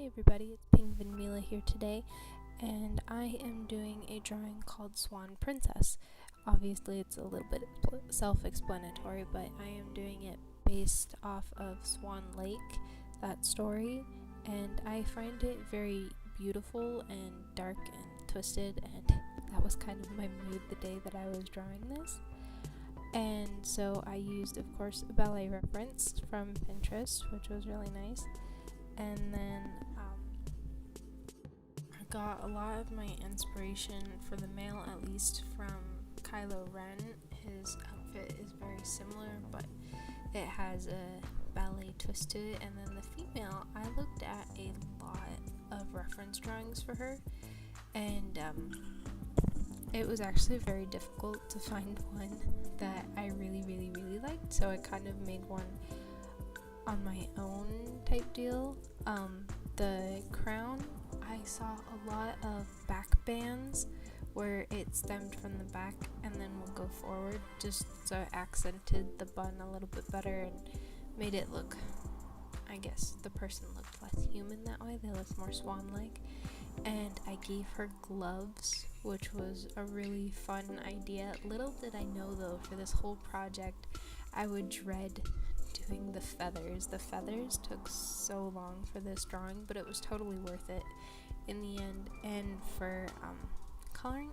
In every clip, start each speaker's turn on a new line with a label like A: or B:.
A: everybody, it's Penguin Mila here today, and I am doing a drawing called Swan Princess. Obviously it's a little bit self-explanatory, but I am doing it based off of Swan Lake, that story, and I find it very beautiful and dark and twisted, and that was kind of my mood the day that I was drawing this. And so I used, of course, a ballet reference from Pinterest, which was really nice. And then I got a lot of my inspiration for the male, at least, from Kylo Ren. His outfit is very similar, but it has a ballet twist to it. And then the female, I looked at a lot of reference drawings for her, and it was actually very difficult to find one that I really liked, so I kind of made one on my own type deal. The crown, I saw a lot of back bands where it stemmed from the back and then will go forward, just so it accented the bun a little bit better and made it look, I guess the person looked less human that way. They looked more swan-like. And I gave her gloves, which was a really fun idea. Little did I know, though, for this whole project I would dread doing the feathers. The feathers took so long for this drawing, but it was totally worth it in the end. And for coloring,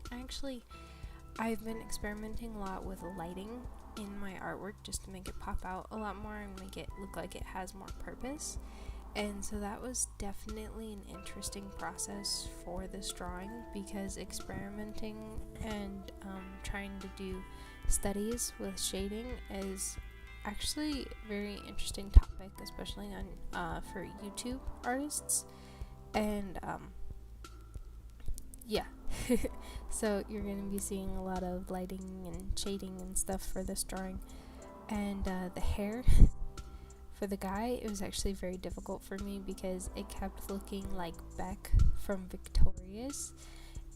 A: I've been experimenting a lot with lighting in my artwork just to make it pop out a lot more and make it look like it has more purpose. And so that was definitely an interesting process for this drawing, because experimenting and trying to do studies with shading is actually a very interesting topic, especially on for YouTube artists. And yeah, so you're going to be seeing a lot of lighting and shading and stuff for this drawing. And the hair for the guy, it was actually very difficult for me because it kept looking like Beck from Victorious,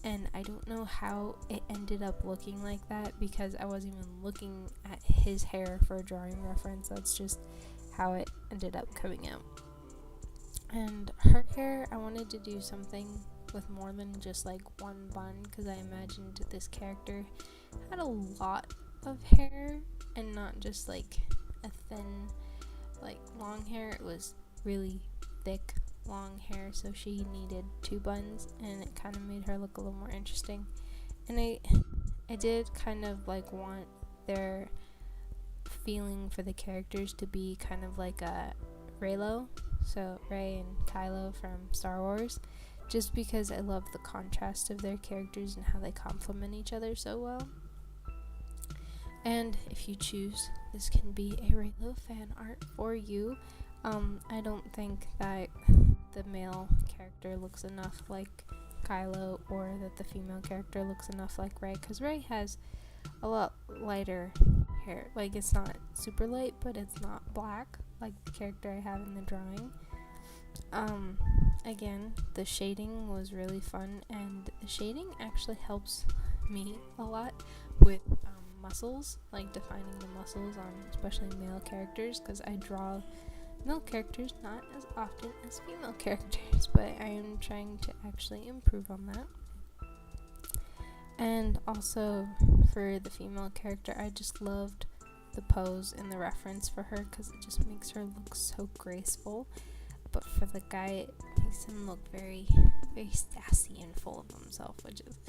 A: and I don't know how it ended up looking like that because I wasn't even looking at his hair for a drawing reference. That's just how it ended up coming out. And her hair, I wanted to do something with more than just like one bun, because I imagined this character had a lot of hair and not just like a thin long hair. It was really thick long hair, so she needed two buns, and it kind of made her look a little more interesting. And I did kind of like want their feeling for the characters to be kind of like a Reylo, so Rey and Kylo from Star Wars, just because I love the contrast of their characters and how they complement each other so well. And if you choose, this can be a Reylo fan art for you. I don't think that the male character looks enough like Kylo, or that the female character looks enough like Rey, because Rey has a lot lighter hair. Like, it's not super light, but it's not black like the character I have in the drawing. Again, the shading was really fun, and the shading actually helps me a lot with muscles, like defining the muscles on especially male characters, because I draw male characters not as often as female characters, but I am trying to actually improve on that. And also for the female character, I just loved the pose and the reference for her, because it just makes her look so graceful. But for the guy, it makes him look very sassy and full of himself, which is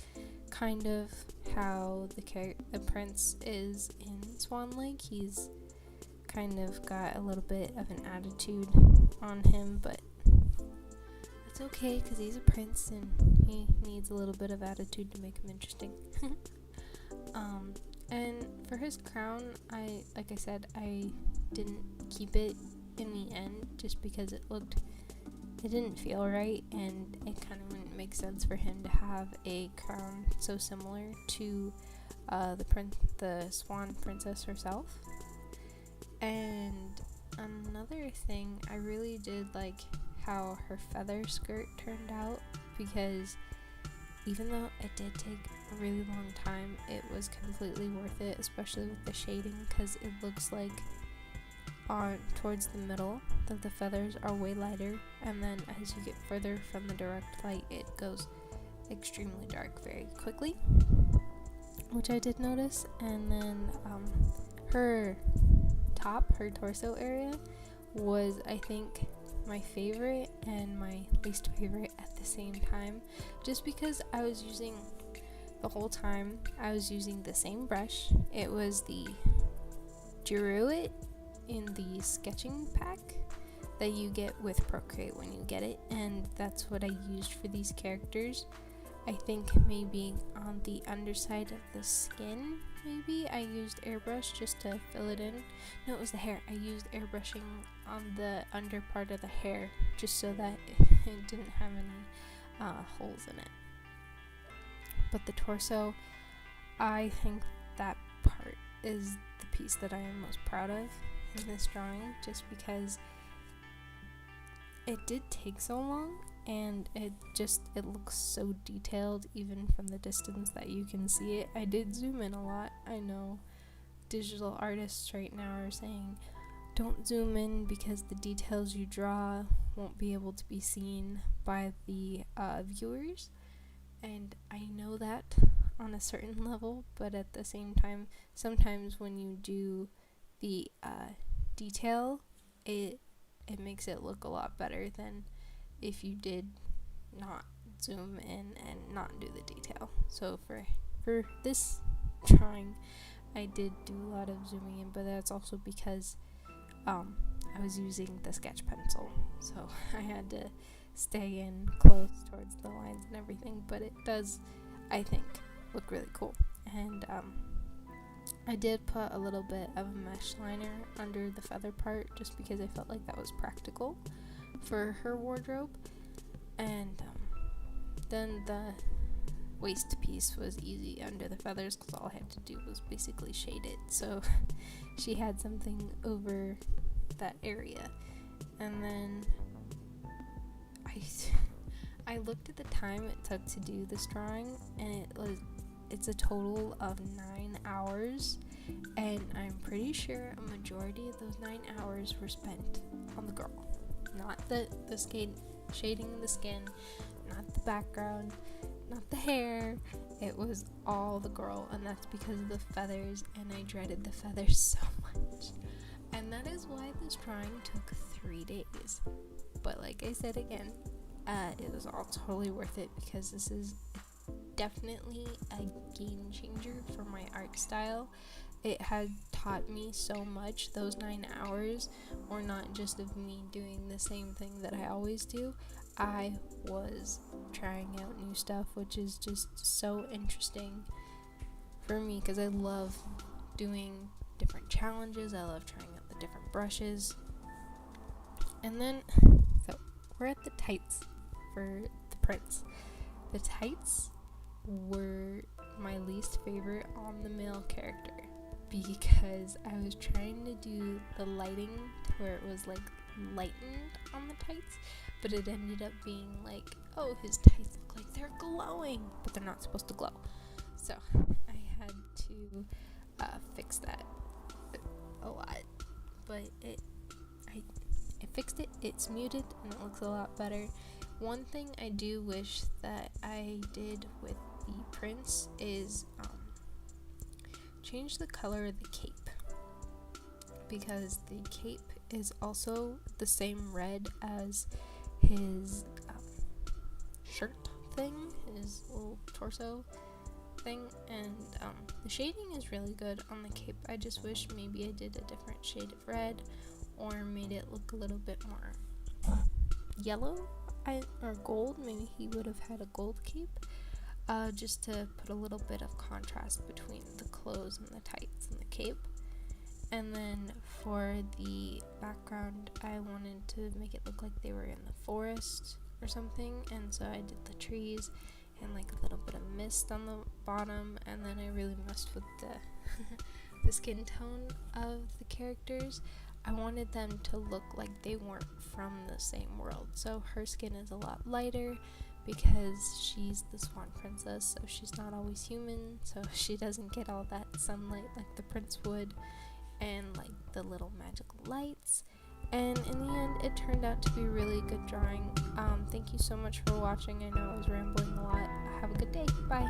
A: kind of how the prince is in Swan Lake. He's kind of got a little bit of an attitude on him, but it's okay because he's a prince and he needs a little bit of attitude to make him interesting. And for his crown, like I said, I didn't keep it in the end just because it didn't feel right, and it kind of wouldn't make sense for him to have a crown so similar to the Swan Princess herself. And another thing, I really did like how her feather skirt turned out, because even though it did take a really long time, it was completely worth it, especially with the shading, because it looks like towards the middle that the feathers are way lighter, and then as you get further from the direct light, it goes extremely dark very quickly, which I did notice. And then her torso area was, I think, my favorite and my least favorite at the same time, just because the whole time I was using the same brush. It was the Druid in the sketching pack that you get with Procreate when you get it, and that's what I used for these characters. I think maybe on the underside of the skin, maybe I used airbrush just to fill it in. No, it was the hair. I used airbrushing on the under part of the hair just so that it didn't have any holes in it. But the torso, I think that part is the piece that I am most proud of in this drawing, just because it did take so long, and it looks so detailed even from the distance that you can see it. I did zoom in a lot. I know digital artists right now are saying don't zoom in because the details you draw won't be able to be seen by the viewers, and I know that on a certain level, but at the same time, sometimes when you do the detail, it makes it look a lot better than if you did not zoom in and not do the detail. So for this drawing, I did do a lot of zooming in, but that's also because I was using the sketch pencil, so I had to stay in close towards the lines and everything, but it does, I think, look really cool. And I did put a little bit of a mesh liner under the feather part just because I felt like that was practical for her wardrobe. And then the waist piece was easy under the feathers because all I had to do was basically shade it, so she had something over that area. And then I looked at the time it took to do this drawing, and it's a total of 9 hours, and I'm pretty sure a majority of those 9 hours were spent on the girl, not the shading the skin, not the background, not the hair. It was all the girl, and that's because of the feathers, and I dreaded the feathers so much. And that is why this drawing took 3 days. But like I said again, it was all totally worth it because this is definitely a game changer for my art style. It had taught me so much. Those 9 hours were not just of me doing the same thing that I always do. I was trying out new stuff, which is just so interesting for me because I love doing different challenges. I love trying out the different brushes. And then, so we're at the tights for the prince. The tights were my least favorite on the male character because I was trying to do the lighting to where it was like lightened on the tights, but it ended up being like, oh, his tights look like they're glowing, but they're not supposed to glow. So I had to fix that a lot, but I fixed it. It's muted and it looks a lot better. One thing I do wish that I did with the prince is change the color of the cape, because the cape is also the same red as his shirt thing, his little torso thing, and the shading is really good on the cape. I just wish maybe I did a different shade of red or made it look a little bit more yellow or gold. Maybe he would have had a gold cape, just to put a little bit of contrast between the clothes and the tights and the cape. And then for the background, I wanted to make it look like they were in the forest or something, and so I did the trees and like a little bit of mist on the bottom, and then I really messed with the skin tone of the characters. I wanted them to look like they weren't from the same world. So her skin is a lot lighter because she's the Swan Princess, so she's not always human, so she doesn't get all that sunlight like the prince would, and like the little magical lights. And in the end, it turned out to be a really good drawing. Thank you so much for watching. I know I was rambling a lot. Have a good day. Bye.